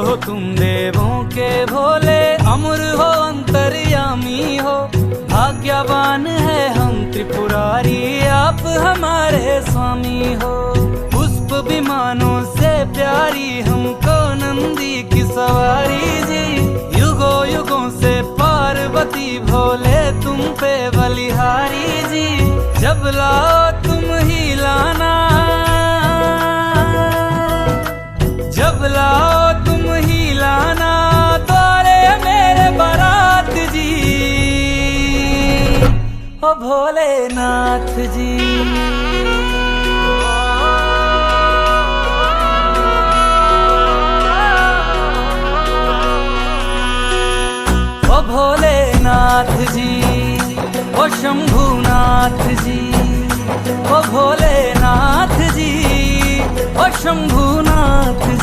हो तुम देवों के भोले, अमर हो अंतर्यामी हो। भाग्यवान है हम त्रिपुरारी, आप हमारे स्वामी हो। पुष्प विमानों से प्यारी हमको नंदी की सवारी जी। युगों युगों से पार्वती भोले तुम पे बलिहारी जी। जब लाओ तुम ही लाना, जब लाओ तुम ही लाना द्वारे मेरे बारात जी। ओ भोलेनाथ जी, ओ भोलेनाथ जी, ओ शंभुनाथ जी, ओ भोलेनाथ जी, ओ शंभुनाथ जी।